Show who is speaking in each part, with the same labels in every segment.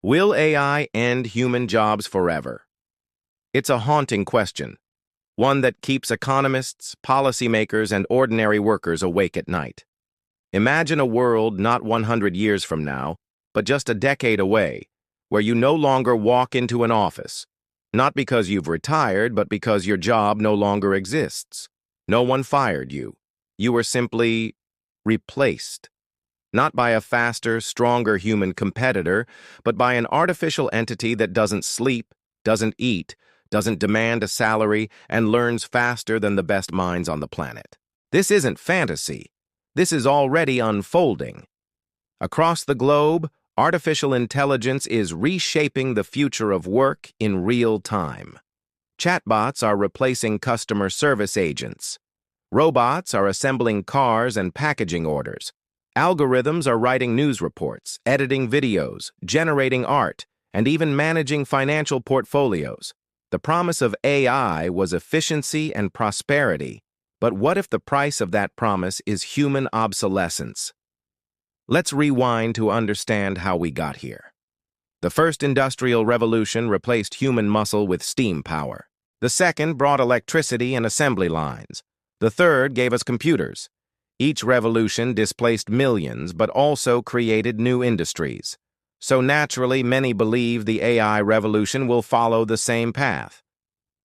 Speaker 1: Will AI end human jobs forever? It's a haunting question, one that keeps economists, policymakers, and ordinary workers awake at night. Imagine a world not 100 years from now, but just a decade away, where you no longer walk into an office, not because you've retired, but because your job no longer exists. No one fired you. You were simply replaced. Not by a faster, stronger human competitor, but by an artificial entity that doesn't sleep, doesn't eat, doesn't demand a salary, and learns faster than the best minds on the planet. This isn't fantasy. This is already unfolding. Across the globe, artificial intelligence is reshaping the future of work in real time. Chatbots are replacing customer service agents. Robots are assembling cars and packaging orders. Algorithms are writing news reports, editing videos, generating art, and even managing financial portfolios. The promise of AI was efficiency and prosperity, but what if the price of that promise is human obsolescence? Let's rewind to understand how we got here. The first industrial revolution replaced human muscle with steam power. The second brought electricity and assembly lines. The third gave us computers. Each revolution displaced millions, but also created new industries. So naturally, many believe the AI revolution will follow the same path.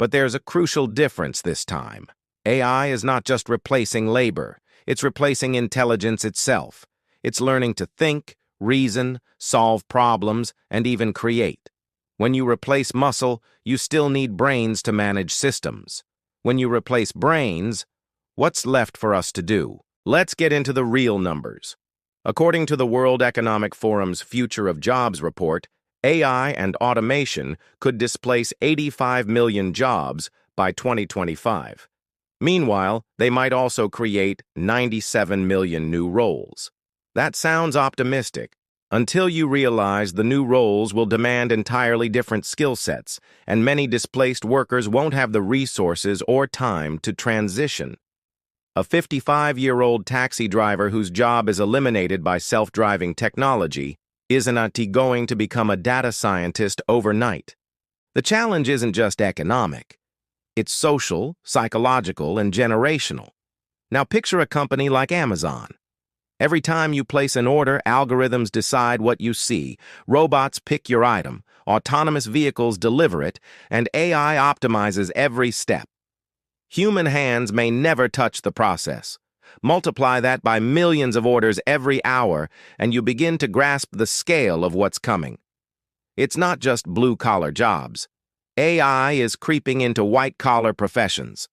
Speaker 1: But there's a crucial difference this time. AI is not just replacing labor, it's replacing intelligence itself. It's learning to think, reason, solve problems, and even create. When you replace muscle, you still need brains to manage systems. When you replace brains, what's left for us to do? Let's get into the real numbers. According to the World Economic Forum's Future of Jobs report, AI and automation could displace 85 million jobs by 2025. Meanwhile, they might also create 97 million new roles. That sounds optimistic, until you realize the new roles will demand entirely different skill sets, and many displaced workers won't have the resources or time to transition. A 55-year-old taxi driver whose job is eliminated by self-driving technology isn't going to become a data scientist overnight. The challenge isn't just economic. It's social, psychological, and generational. Now picture a company like Amazon. Every time you place an order, algorithms decide what you see, robots pick your item, autonomous vehicles deliver it, and AI optimizes every step. Human hands may never touch the process. Multiply that by millions of orders every hour, and you begin to grasp the scale of what's coming. It's not just blue-collar jobs. AI is creeping into white-collar professions.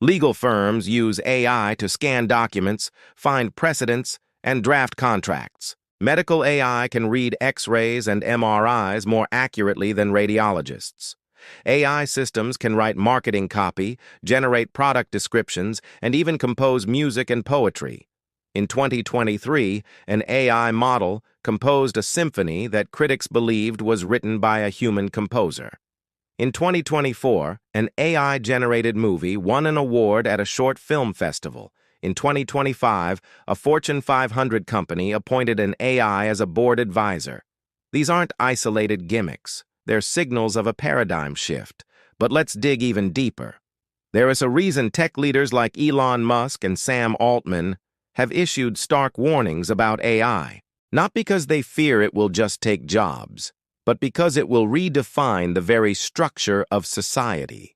Speaker 1: Legal firms use AI to scan documents, find precedents, and draft contracts. Medical AI can read X-rays and MRIs more accurately than radiologists. AI systems can write marketing copy, generate product descriptions, and even compose music and poetry. In 2023, an AI model composed a symphony that critics believed was written by a human composer. In 2024, an AI-generated movie won an award at a short film festival. In 2025, a Fortune 500 company appointed an AI as a board advisor. These aren't isolated gimmicks. They're signals of a paradigm shift. But let's dig even deeper. There is a reason tech leaders like Elon Musk and Sam Altman have issued stark warnings about AI. Not because they fear it will just take jobs, but because it will redefine the very structure of society.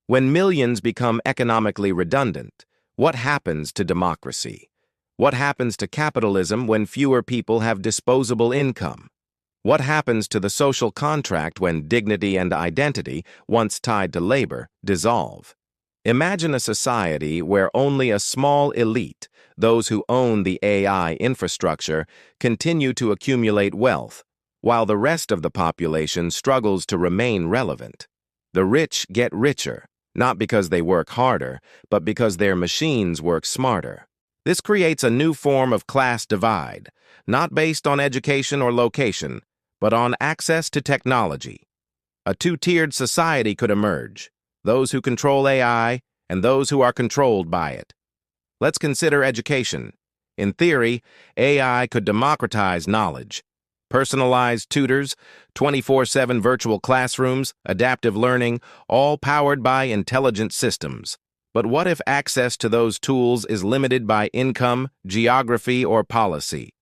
Speaker 1: When millions become economically redundant, what happens to democracy? What happens to capitalism when fewer people have disposable income? What happens to the social contract when dignity and identity, once tied to labor, dissolve? Imagine a society where only a small elite, those who own the AI infrastructure, continue to accumulate wealth, while the rest of the population struggles to remain relevant. The rich get richer, not because they work harder, but because their machines work smarter. This creates a new form of class divide, not based on education or location, but on access to technology. A two-tiered society could emerge, those who control AI and those who are controlled by it. Let's consider education. In theory, AI could democratize knowledge. Personalized tutors, 24/7 virtual classrooms, adaptive learning, all powered by intelligent systems. But what if access to those tools is limited by income, geography, or policy?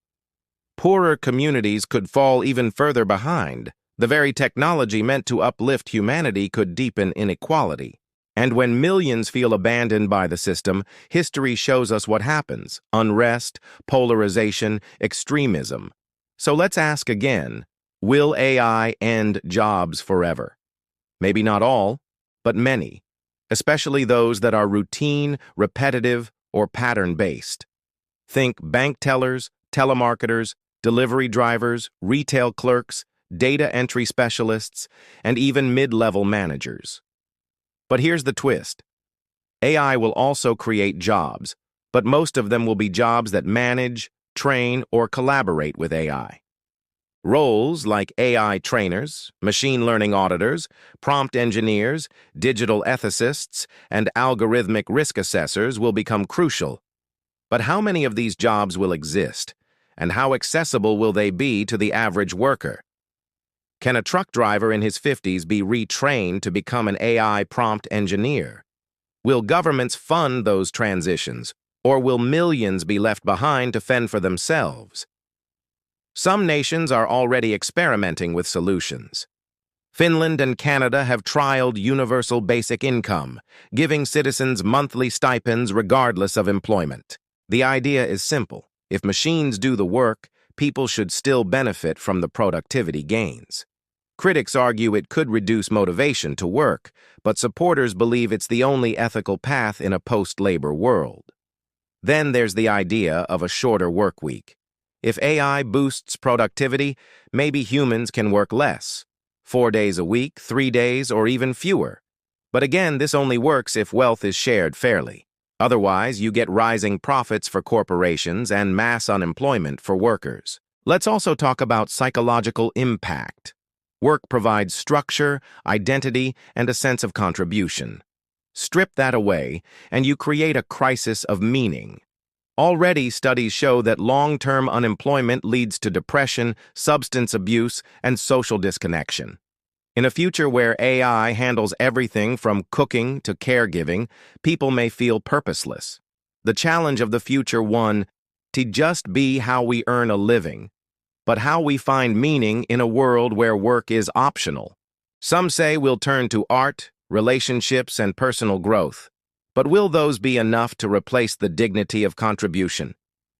Speaker 1: Poorer communities could fall even further behind. The very technology meant to uplift humanity could deepen inequality. And when millions feel abandoned by the system, history shows us what happens: unrest, polarization, extremism. So let's ask again, will AI end jobs forever? Maybe not all, but many, especially those that are routine, repetitive, or pattern-based. Think bank tellers, telemarketers, delivery drivers, retail clerks, data entry specialists, and even mid-level managers. But here's the twist. AI will also create jobs, but most of them will be jobs that manage, train, or collaborate with AI. Roles like AI trainers, machine learning auditors, prompt engineers, digital ethicists, and algorithmic risk assessors will become crucial. But how many of these jobs will exist, and how accessible will they be to the average worker? Can a truck driver in his 50s be retrained to become an AI prompt engineer? Will governments fund those transitions, or will millions be left behind to fend for themselves? Some nations are already experimenting with solutions. Finland and Canada have trialed universal basic income, giving citizens monthly stipends regardless of employment. The idea is simple. If machines do the work, people should still benefit from the productivity gains. Critics argue it could reduce motivation to work, but supporters believe it's the only ethical path in a post-labor world. Then there's the idea of a shorter work week. If AI boosts productivity, maybe humans can work less. 4 days a week, 3 days, or even fewer. But again, this only works if wealth is shared fairly. Otherwise, you get rising profits for corporations and mass unemployment for workers. Let's also talk about psychological impact. Work provides structure, identity, and a sense of contribution. Strip that away, and you create a crisis of meaning. Already, studies show that long-term unemployment leads to depression, substance abuse, and social disconnection. In a future where AI handles everything from cooking to caregiving, people may feel purposeless. The challenge of the future won't just be how we earn a living, but how we find meaning in a world where work is optional. Some say we'll turn to art, relationships, and personal growth. But will those be enough to replace the dignity of contribution?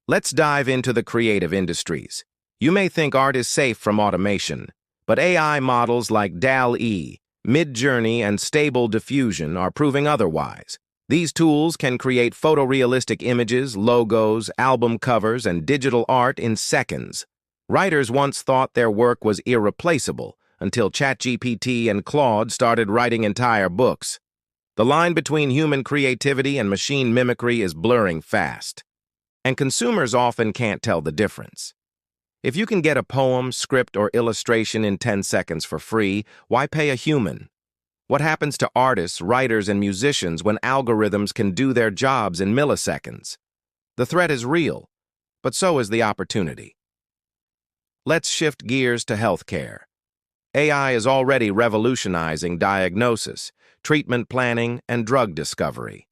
Speaker 1: Let's dive into the creative industries. You may think art is safe from automation, but AI models like DALL-E, Midjourney, and Stable Diffusion are proving otherwise. These tools can create photorealistic images, logos, album covers, and digital art in seconds. Writers once thought their work was irreplaceable until ChatGPT and Claude started writing entire books. The line between human creativity and machine mimicry is blurring fast, and consumers often can't tell the difference. If you can get a poem, script, or illustration in 10 seconds for free, why pay a human? What happens to artists, writers, and musicians when algorithms can do their jobs in milliseconds? The threat is real, but so is the opportunity. Let's shift gears to healthcare. AI is already revolutionizing diagnosis, treatment planning, and drug discovery.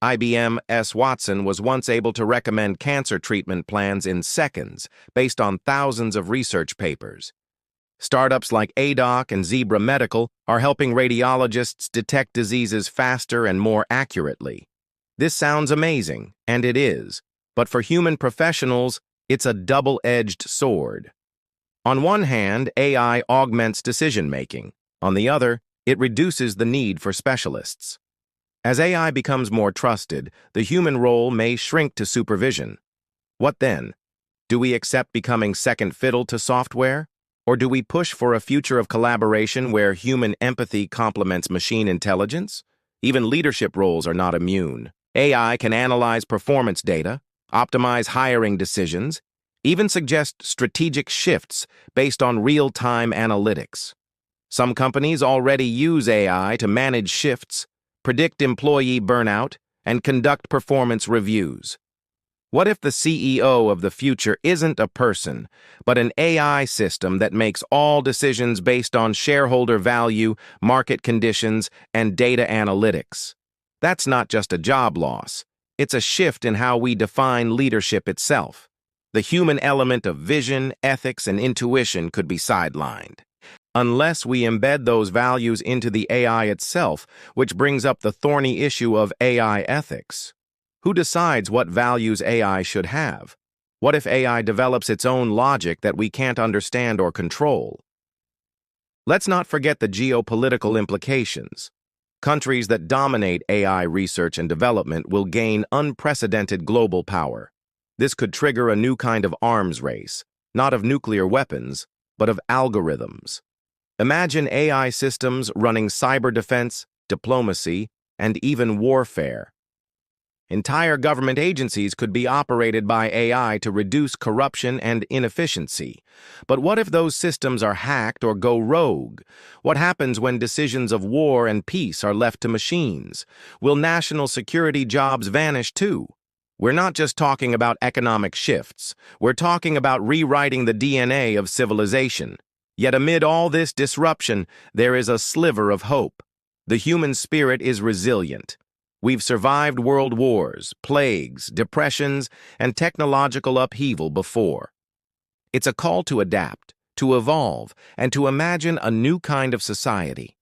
Speaker 1: IBM's Watson was once able to recommend cancer treatment plans in seconds based on thousands of research papers. Startups like ADOC and Zebra Medical are helping radiologists detect diseases faster and more accurately. This sounds amazing, and it is, but for human professionals, it's a double-edged sword. On one hand, AI augments decision-making. On the other, it reduces the need for specialists. As AI becomes more trusted, the human role may shrink to supervision. What then? Do we accept becoming second fiddle to software? Or do we push for a future of collaboration where human empathy complements machine intelligence? Even leadership roles are not immune. AI can analyze performance data, optimize hiring decisions, even suggest strategic shifts based on real-time analytics. Some companies already use AI to manage shifts, predict employee burnout, and conduct performance reviews. What if the CEO of the future isn't a person, but an AI system that makes all decisions based on shareholder value, market conditions, and data analytics? That's not just a job loss. It's a shift in how we define leadership itself. The human element of vision, ethics, and intuition could be sidelined. Unless we embed those values into the AI itself, which brings up the thorny issue of AI ethics. Who decides what values AI should have? What if AI develops its own logic that we can't understand or control? Let's not forget the geopolitical implications. Countries that dominate AI research and development will gain unprecedented global power. This could trigger a new kind of arms race, not of nuclear weapons, but of algorithms. Imagine AI systems running cyber defense, diplomacy, and even warfare. Entire government agencies could be operated by AI to reduce corruption and inefficiency. But what if those systems are hacked or go rogue? What happens when decisions of war and peace are left to machines? Will national security jobs vanish too? We're not just talking about economic shifts. We're talking about rewriting the DNA of civilization. Yet amid all this disruption, there is a sliver of hope. The human spirit is resilient. We've survived world wars, plagues, depressions, and technological upheaval before. It's a call to adapt, to evolve, and to imagine a new kind of society.